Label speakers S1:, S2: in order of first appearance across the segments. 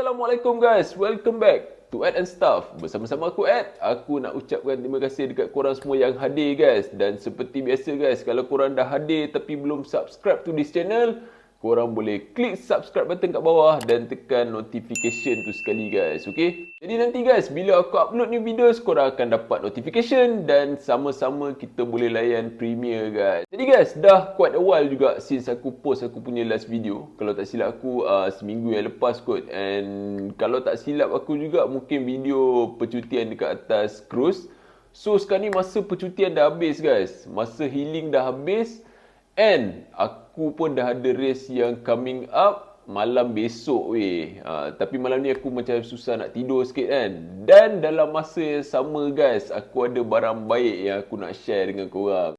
S1: Assalamualaikum guys, welcome back to Adx N Stuff. Bersama-sama aku Ad, aku nak ucapkan terima kasih dekat korang semua yang hadir guys. Dan seperti biasa guys, kalau korang dah hadir tapi belum subscribe to this channel, korang boleh klik subscribe button kat bawah dan tekan notification tu sekali guys, okay? Jadi nanti guys, bila aku upload new videos, korang akan dapat notification dan sama-sama kita boleh layan premiere guys. Jadi guys, dah quite a while juga since aku post aku punya last video. Kalau tak silap aku seminggu yang lepas kot. And kalau tak silap aku juga mungkin video percutian dekat atas cruise. So sekarang ni masa percutian dah habis guys. Masa healing dah habis. And aku pun dah ada race yang coming up malam besok weh. Tapi malam ni aku macam susah nak tidur sikit kan. Dan dalam masa yang sama guys, aku ada barang baik yang aku nak share dengan korang.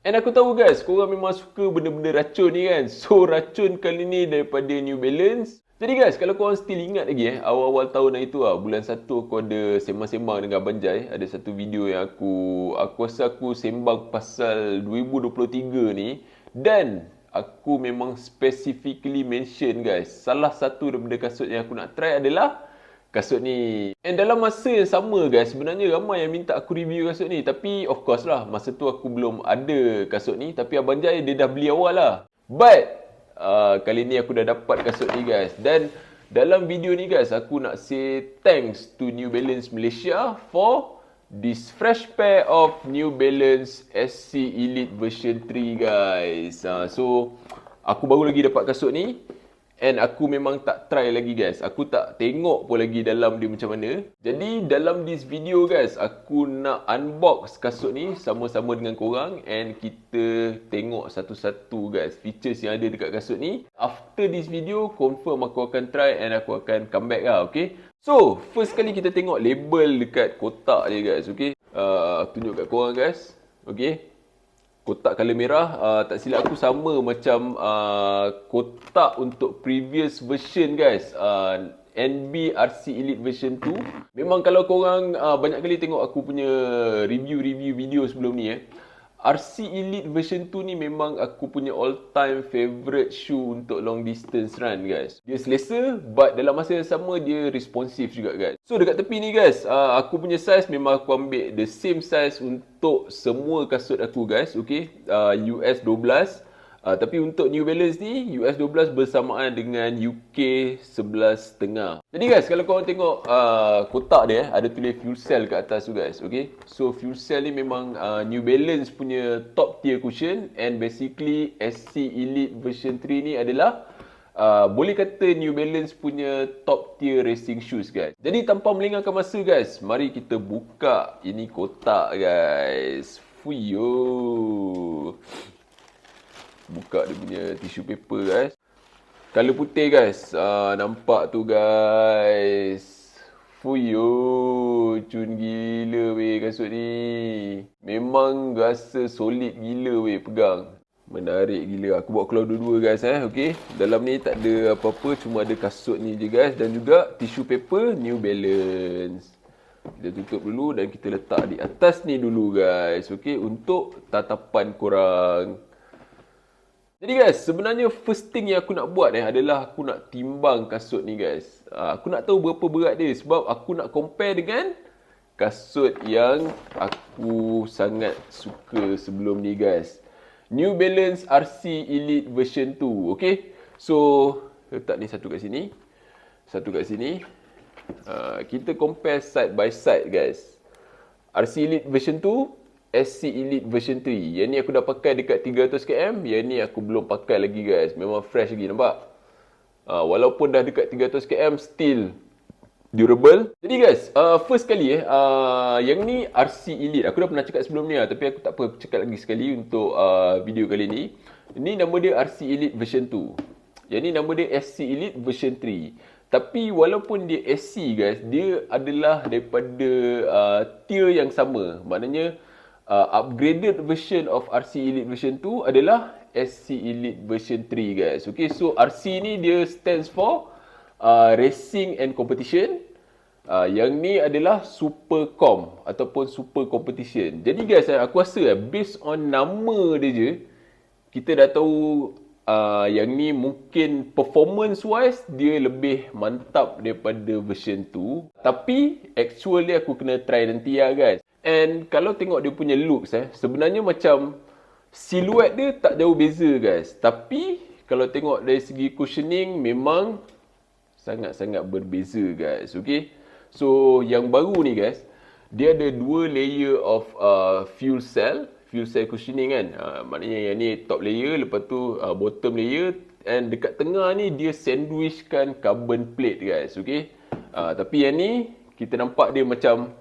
S1: And aku tahu guys, korang memang suka benda-benda racun ni kan. So racun kali ni daripada New Balance. Jadi guys, kalau korang still ingat lagi awal-awal tahun hari tu bulan 1 aku ada sembang-sembang dengan Abang Jai. Ada satu video yang aku rasa aku sembang pasal 2023 ni. Dan aku memang specifically mention guys, salah satu daripada kasut yang aku nak try adalah kasut ni. And dalam masa yang sama guys, sebenarnya ramai yang minta aku review kasut ni. Tapi of course lah, masa tu aku belum ada kasut ni. Tapi Abang Jai dia dah beli awal lah. But kali ni aku dah dapat kasut ni guys. Dan dalam video ni guys, aku nak say thanks to New Balance Malaysia for this fresh pair of New Balance SC Elite version 3 guys. So aku baru lagi dapat kasut ni. And aku memang tak try lagi guys. Aku tak tengok pun lagi dalam dia macam mana. Jadi dalam this video guys, aku nak unbox kasut ni sama-sama dengan korang. And kita tengok satu-satu guys features yang ada dekat kasut ni. After this video, confirm aku akan try and aku akan come back lah, okay? So, first kali kita tengok label dekat kotak dia guys, okay? Tunjuk kat korang guys, okay? Kotak colour merah, tak silap aku sama macam kotak untuk previous version guys. NB RC Elite version 2. Memang kalau korang banyak kali tengok aku punya review video sebelum ni RC Elite version 2 ni memang aku punya all time favourite shoe untuk long distance run guys. Dia selesa but dalam masa yang sama dia responsif juga guys. So dekat tepi ni guys, aku punya size memang aku ambil the same size untuk semua kasut aku guys, okay? US 12. Tapi untuk New Balance ni, US 12 bersamaan dengan UK 11.5. Jadi guys, kalau korang tengok kotak dia, ada tulis Fuelcell kat atas tu guys, okay? So Fuelcell ni memang New Balance punya top tier cushion. And basically SC Elite version 3 ni adalah boleh kata New Balance punya top tier racing shoes guys. Jadi tanpa melengahkan masa guys, mari kita buka ini kotak guys. Fuyo. Buka dia punya tissue paper guys. Color putih guys. Nampak tu guys. Fuyo. Cun gila weh kasut ni. Memang rasa solid gila weh pegang. Menarik gila. Aku buat keluar dua-dua guys okay. Dalam ni tak ada apa-apa, cuma ada kasut ni je guys. Dan juga tissue paper New Balance. Kita tutup dulu dan kita letak di atas ni dulu guys, okay, untuk tatapan korang. Jadi guys, sebenarnya first thing yang aku nak buat adalah aku nak timbang kasut ni guys. Aku nak tahu berapa berat dia sebab aku nak compare dengan kasut yang aku sangat suka sebelum ni guys. New Balance RC Elite version 2, okay? So, letak ni satu kat sini. Satu kat sini. Kita compare side by side guys. RC Elite version 2, SC Elite version 3. Yang ni aku dah pakai dekat 300km. Yang ni aku belum pakai lagi guys. Memang fresh lagi, nampak? Walaupun dah dekat 300km, still durable. Jadi guys, first kali yang ni RC Elite. Aku dah pernah cakap sebelum ni tapi aku tak apa cakap lagi sekali untuk video kali ni. Ini nama dia RC Elite version 2. Yang ni nama dia SC Elite version 3. Tapi walaupun dia SC guys, dia adalah daripada tier yang sama. Maknanya upgraded version of RC Elite version 2 adalah SC Elite version 3 guys. Okay, so RC ni dia stands for Racing and Competition. Yang ni adalah super com ataupun super competition. Jadi guys, aku rasa based on nama dia je, kita dah tahu yang ni mungkin performance wise dia lebih mantap daripada version 2. Tapi actually aku kena try nanti lah guys. And kalau tengok dia punya looks sebenarnya macam siluet dia tak jauh beza guys. Tapi kalau tengok dari segi cushioning memang sangat-sangat berbeza guys. Okay. So yang baru ni guys, dia ada 2 layer of fuel cell cushioning kan. Maknanya yang ni top layer, lepas tu bottom layer, and dekat tengah ni dia sandwichkan carbon plate guys. Okay. Tapi yang ni kita nampak dia macam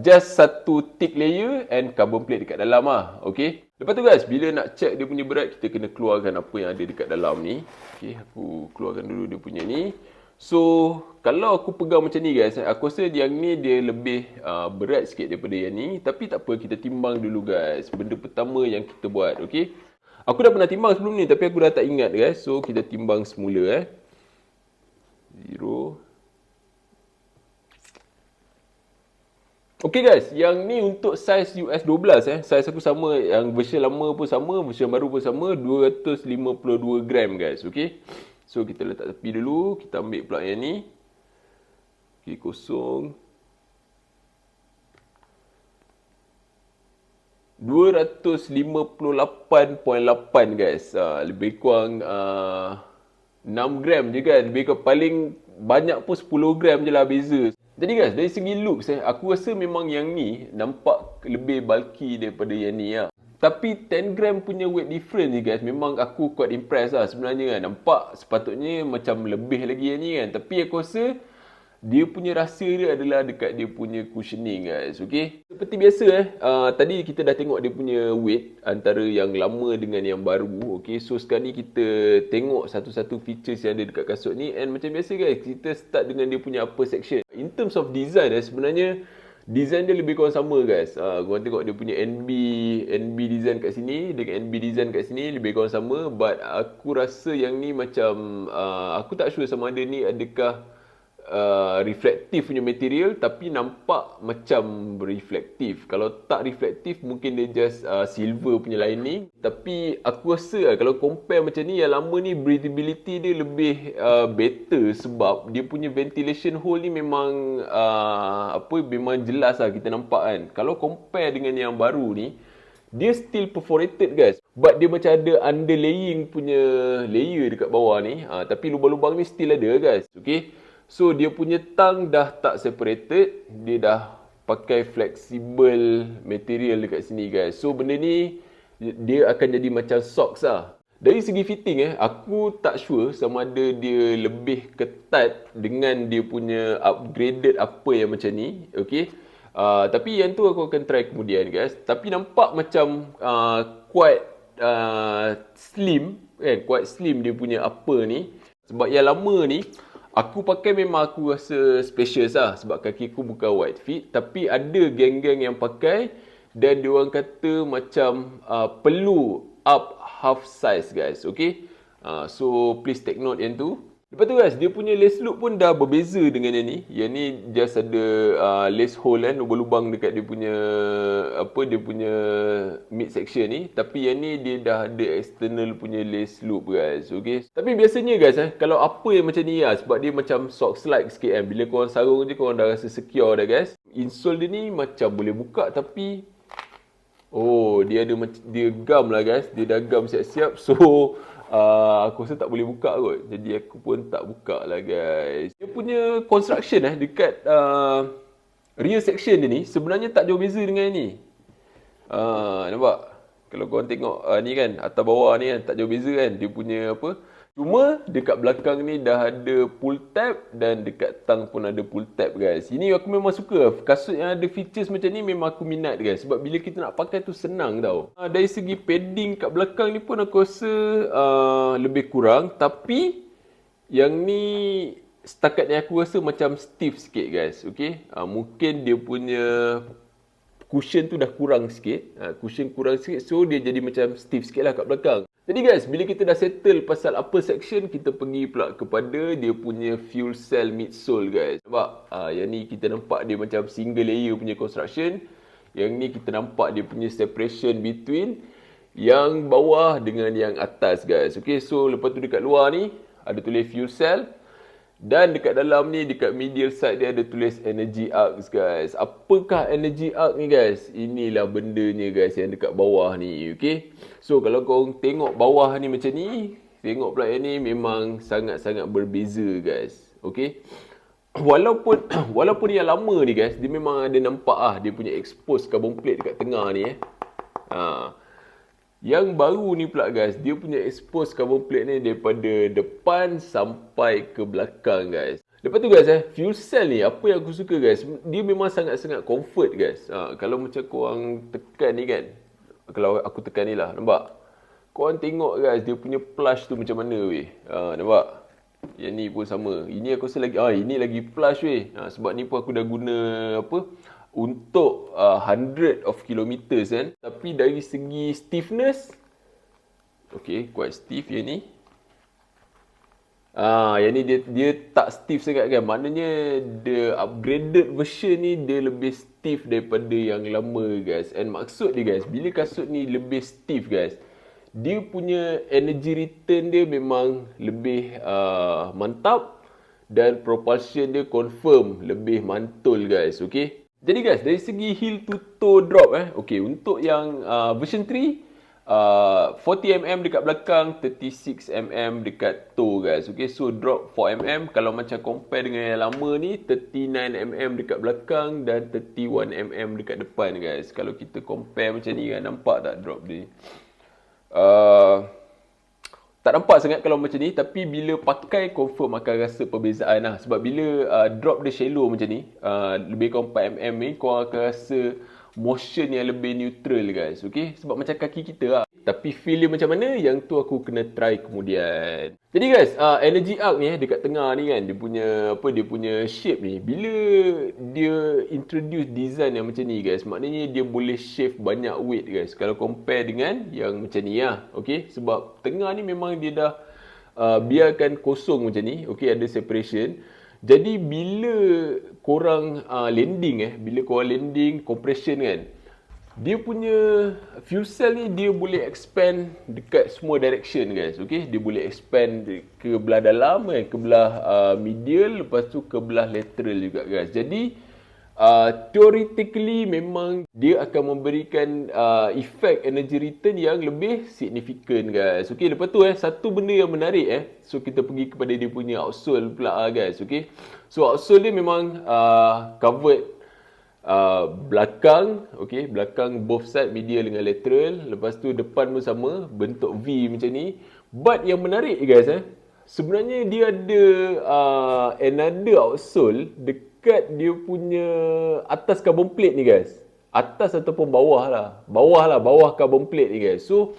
S1: just satu thick layer and carbon plate dekat dalam lah. Okay. Lepas tu guys, bila nak check dia punya berat, kita kena keluarkan apa yang ada dekat dalam ni. Okay, aku keluarkan dulu dia punya ni. So, kalau aku pegang macam ni guys, aku rasa yang ni dia lebih berat sikit daripada yang ni. Tapi tak apa, kita timbang dulu guys. Benda pertama yang kita buat, okay. Aku dah pernah timbang sebelum ni, tapi aku dah tak ingat guys. So, kita timbang semula 0. Okay guys, yang ni untuk saiz US 12 Saiz aku sama, yang version lama pun sama, version baru pun sama, 252 gram guys, okay. So kita letak tepi dulu, kita ambil pula yang ni. Okay, kosong. 258.8 guys. Lebih kurang 6 gram je kan. Lebih kurang paling banyak pun 10 gram je lah beza. Jadi guys, dari segi looks aku rasa memang yang ni nampak lebih bulky daripada yang ni lah. Tapi 10 gram punya weight difference ni guys, memang aku quite impressed lah sebenarnya kan. Nampak sepatutnya macam lebih lagi yang ni kan. Tapi aku rasa dia punya rasa dia adalah dekat dia punya cushioning guys, okay. Seperti biasa tadi kita dah tengok dia punya weight antara yang lama dengan yang baru, okay. So sekarang ni kita tengok satu-satu features yang ada dekat kasut ni. And macam biasa guys, kita start dengan dia punya upper section. In terms of design sebenarnya design dia lebih kurang sama guys. Korang tengok dia punya NB design kat sini dengan NB design kat sini lebih kurang sama. But aku rasa yang ni macam aku tak sure sama ada ni adakah reflektif punya material, tapi nampak macam reflektif. Kalau tak reflektif mungkin dia just silver punya lining. Tapi aku rasa kalau compare macam ni, yang lama ni breathability dia lebih better sebab dia punya ventilation hole ni memang memang jelas lah kita nampak kan. Kalau compare dengan yang baru ni, dia still perforated guys, but dia macam ada underlaying punya layer dekat bawah ni, tapi lubang-lubang ni still ada guys, okay. So dia punya tang dah tak separated, dia dah pakai flexible material dekat sini guys. So benda ni dia akan jadi macam socks lah. Dari segi fitting aku tak sure sama ada dia lebih ketat dengan dia punya upgraded apa yang macam ni, okay. Tapi yang tu aku akan try kemudian guys. Tapi nampak macam quite slim kan, quite slim dia punya upper ni. Sebab yang lama ni aku pakai memang aku rasa spacious lah sebab kaki aku bukan wide fit. Tapi ada geng-geng yang pakai dan diorang kata macam perlu up half size guys, okay. So please take note yang tu. Lepas tu guys, dia punya lace loop pun dah berbeza dengan yang ni. Yang ni just ada lace hole kan, lubang-lubang dekat dia punya dia punya mid section ni. Tapi yang ni dia dah ada external punya lace loop guys, okay. Tapi biasanya guys kalau apa yang macam ni sebab dia macam socks like sikit kan. Bila korang sarung je korang dah rasa secure dah guys. Insole dia ni macam boleh buka tapi dia ada dia gam lah guys. Dia dah gam siap-siap. So aku rasa tak boleh buka kot. Jadi aku pun tak buka lah guys. Dia punya construction dekat rear section dia ni sebenarnya tak jauh beza dengan ni. Nampak? Kalau korang tengok ni kan, atas bawah ni kan tak jauh beza kan. Dia punya cuma dekat belakang ni dah ada pull tab dan dekat tang pun ada pull tab guys. Ini aku memang suka. Kasut yang ada features macam ni memang aku minat guys. Sebab bila kita nak pakai tu senang tau. Dari segi padding kat belakang ni pun aku rasa lebih kurang. Tapi yang ni setakat ni aku rasa macam stiff sikit guys. Okay. Mungkin dia punya cushion tu dah kurang sikit. Cushion kurang sikit, so dia jadi macam stiff sikit lah kat belakang. Jadi guys, bila kita dah settle pasal upper section, kita pergi pula kepada dia punya fuel cell midsole guys. Nampak? Yang ni kita nampak dia macam single layer punya construction. Yang ni kita nampak dia punya separation between yang bawah dengan yang atas guys. Okay, so lepas tu dekat luar ni ada tulis fuel cell. Dan dekat dalam ni, dekat medial side dia ada tulis energy arcs guys. Apakah energy arc ni guys? Inilah bendanya guys yang dekat bawah ni. Okay. So kalau korang tengok bawah ni macam ni, tengok pula yang ni memang sangat-sangat berbeza guys. Okay. Walaupun yang lama ni guys, dia memang ada nampak dia punya expose carbon plate dekat tengah ni Yang baru ni pula guys, dia punya expose carbon plate ni daripada depan sampai ke belakang guys. Lepas tu guys fuel cell ni, apa yang aku suka guys, dia memang sangat-sangat comfort guys. Kalau macam korang tekan ni kan, kalau aku tekan ni lah, nampak? Korang tengok guys, dia punya plush tu macam mana weh. Nampak? Yang ni pun sama. Ini aku rasa lagi, ini lagi plush weh. Sebab ni pun aku dah guna untuk 100 of kilometers kan. Tapi dari segi stiffness, okay, quite stiff yang ni. Yang ni dia tak stiff sangat kan. Maknanya the upgraded version ni dia lebih stiff daripada yang lama guys. And maksud dia guys, bila kasut ni lebih stiff guys, dia punya energy return dia memang lebih mantap. Dan propulsion dia confirm lebih mantul guys. Okay. Jadi guys, dari segi heel to toe drop okay, untuk yang version 3 40mm dekat belakang, 36mm dekat toe guys. Okay, so drop 4mm. Kalau macam compare dengan yang lama ni, 39mm dekat belakang dan 31mm dekat depan guys. Kalau kita compare macam ni kan, nampak tak drop dia? Tak nampak sangat kalau macam ni, tapi bila pakai confirm akan rasa perbezaan lah. Sebab bila drop dia shallow macam ni, lebih kurang 4mm ni, korang akan rasa motion yang lebih neutral guys. Okay? Sebab macam kaki kita lah. Tapi feel dia macam mana, yang tu aku kena try kemudian. Jadi guys, energy arc ni dekat tengah ni kan, dia punya shape ni, bila dia introduce design yang macam ni guys, maknanya dia boleh shave banyak weight guys. Kalau compare dengan yang macam ni lah. Okay? Sebab tengah ni memang dia dah biarkan kosong macam ni. Okay, ada separation. Jadi bila korang bila korang landing compression kan, dia punya fuel cell ni dia boleh expand dekat semua direction guys. Okay, dia boleh expand ke belah dalam kan, ke belah medial, lepas tu ke belah lateral juga guys. Jadi theoretically memang dia akan memberikan effect energy return yang lebih significant guys. Okay, lepas tu satu benda yang menarik so kita pergi kepada dia punya outsole pula guys. Okay, so outsole dia memang covered belakang, okay, belakang both side, medial dengan lateral. Lepas tu depan pun sama, bentuk V macam ni. But yang menarik guys sebenarnya dia ada another outsole dekat dia punya atas carbon plate ni guys. Atas ataupun bawah carbon plate ni guys. So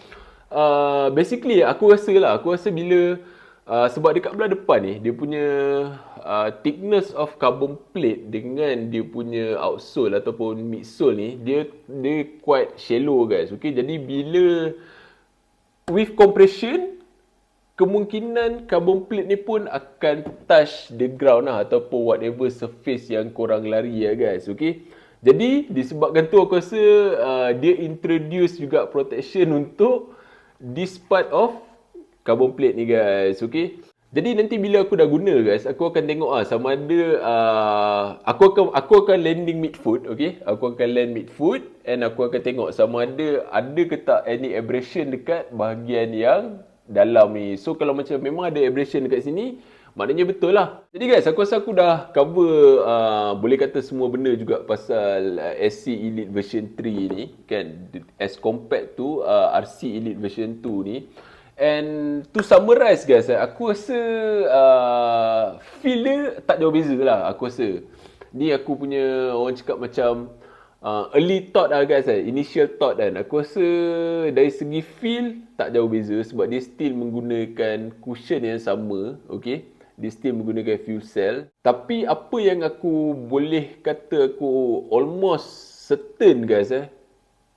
S1: basically aku rasa bila sebab dekat belah depan ni dia punya thickness of carbon plate dengan dia punya outsole ataupun midsole ni dia quite shallow guys. Okay, jadi bila with compression, kemungkinan carbon plate ni pun akan touch the ground lah, ataupun whatever surface yang korang lari guys. Okay, jadi disebabkan tu aku rasa dia introduce juga protection untuk this part of carbon plate ni guys. Okay, jadi nanti bila aku dah guna guys, aku akan tengok sama ada aku akan landing mid foot. Okay, aku akan land mid foot and aku akan tengok sama ada ke tak any abrasion dekat bahagian yang dalam ni. So kalau macam memang ada abrasion dekat sini, maknanya betul lah. Jadi guys, aku rasa aku dah cover boleh kata semua benda juga pasal SC Elite version 3 ni kan, as compared to RC Elite version 2 ni. And to summarize guys, aku rasa feel dia tak jauh beza lah. Aku rasa ni aku punya, orang cakap macam early thought lah guys, initial thought kan. Aku rasa dari segi feel tak jauh beza, sebab dia still menggunakan cushion yang sama. Okay, dia still menggunakan fuel cell. Tapi apa yang aku boleh kata aku almost certain guys,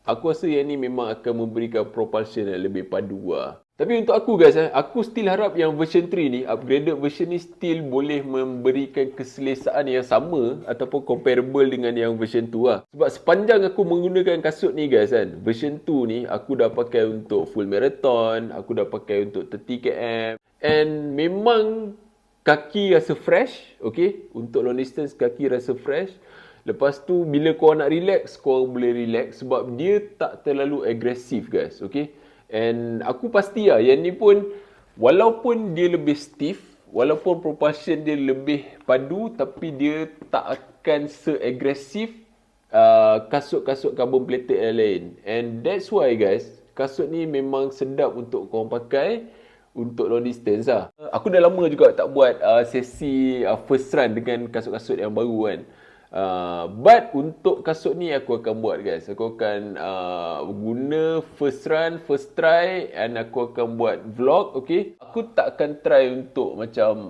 S1: Aku rasa yang ni memang akan memberikan propulsion yang lebih padu lah. Tapi untuk aku guys, aku still harap yang version 3 ni, upgraded version ni still boleh memberikan keselesaan yang sama ataupun comparable dengan yang version 2 lah. Sebab sepanjang aku menggunakan kasut ni guys kan, version 2 ni aku dah pakai untuk full marathon, aku dah pakai untuk 30 km. And memang kaki rasa fresh, okay? Untuk long distance kaki rasa fresh. Lepas tu bila korang nak relax, korang boleh relax sebab dia tak terlalu agresif guys, okay? And aku pasti lah yang ni pun walaupun dia lebih stiff, walaupun propulsion dia lebih padu, tapi dia tak akan se-agresif kasut-kasut carbon plated yang lain. And that's why guys, kasut ni memang sedap untuk korang pakai untuk long distance lah. Aku dah lama juga tak buat sesi first run dengan kasut-kasut yang baru kan. But untuk kasut ni aku akan buat guys. Aku akan guna first run, first try, and aku akan buat vlog, okay. Aku tak akan try untuk macam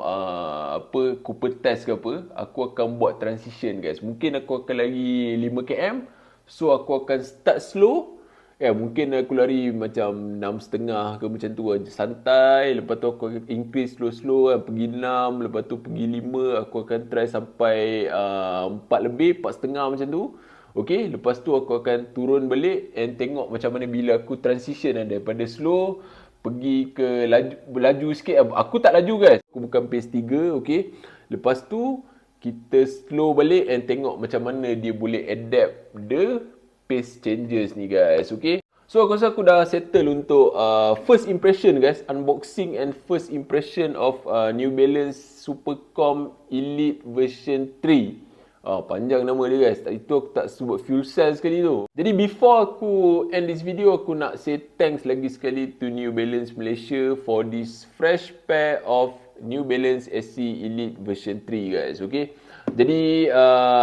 S1: Cooper test ke apa. Aku akan buat transition guys. Mungkin aku akan lari 5 km. So aku akan start slow. Mungkin aku lari macam 6.5 ke macam tu kan. Santai. Lepas tu aku akan increase slow-slow kan. Pergi 6. Lepas tu pergi 5. Aku akan try sampai 4 lebih. 4.5 macam tu. Okay. Lepas tu aku akan turun balik. And tengok macam mana bila aku transition kan. Daripada slow. Pergi ke laju sikit. Aku tak laju guys. Aku bukan pace 3. Okay. Lepas tu kita slow balik. And tengok macam mana dia boleh adapt the pace changes ni guys, okay. So aku rasa aku dah settle untuk first impression guys, unboxing and first impression of New Balance Supercom Elite version 3. Panjang nama dia guys. Itu aku tak sebut Fuelcell sekali tu. Jadi before aku end this video, aku nak say thanks lagi sekali to New Balance Malaysia for this fresh pair of New Balance SC Elite version 3 guys, okay. Jadi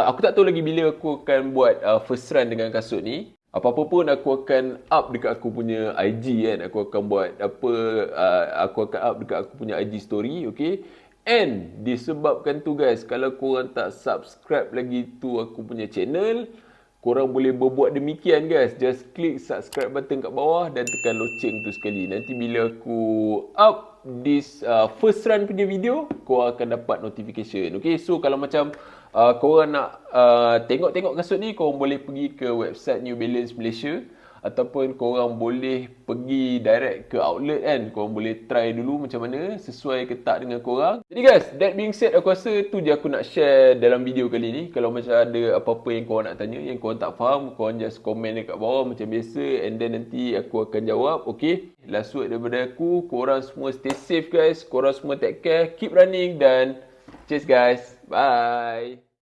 S1: aku tak tahu lagi bila aku akan buat first run dengan kasut ni. Apa-apa pun aku akan up dekat aku punya IG kan. Aku akan buat aku akan up dekat aku punya IG story, okay. And disebabkan tu guys, kalau korang tak subscribe lagi tu aku punya channel, korang boleh berbuat demikian guys. Just klik subscribe button kat bawah dan tekan loceng tu sekali. Nanti bila aku up this first run punya video, korang akan dapat notification. Okay, so kalau macam korang nak tengok-tengok kasut ni, korang boleh pergi ke website New Balance Malaysia. Ataupun korang boleh pergi direct ke outlet kan. Korang boleh try dulu macam mana, sesuai ke tak dengan korang. Jadi guys, that being said, aku rasa tu je aku nak share dalam video kali ni. Kalau macam ada apa-apa yang korang nak tanya, yang korang tak faham, korang just komen dekat bawah macam biasa. And then nanti aku akan jawab, okay. Last word daripada aku, korang semua stay safe guys. Korang semua take care, keep running dan cheers guys. Bye.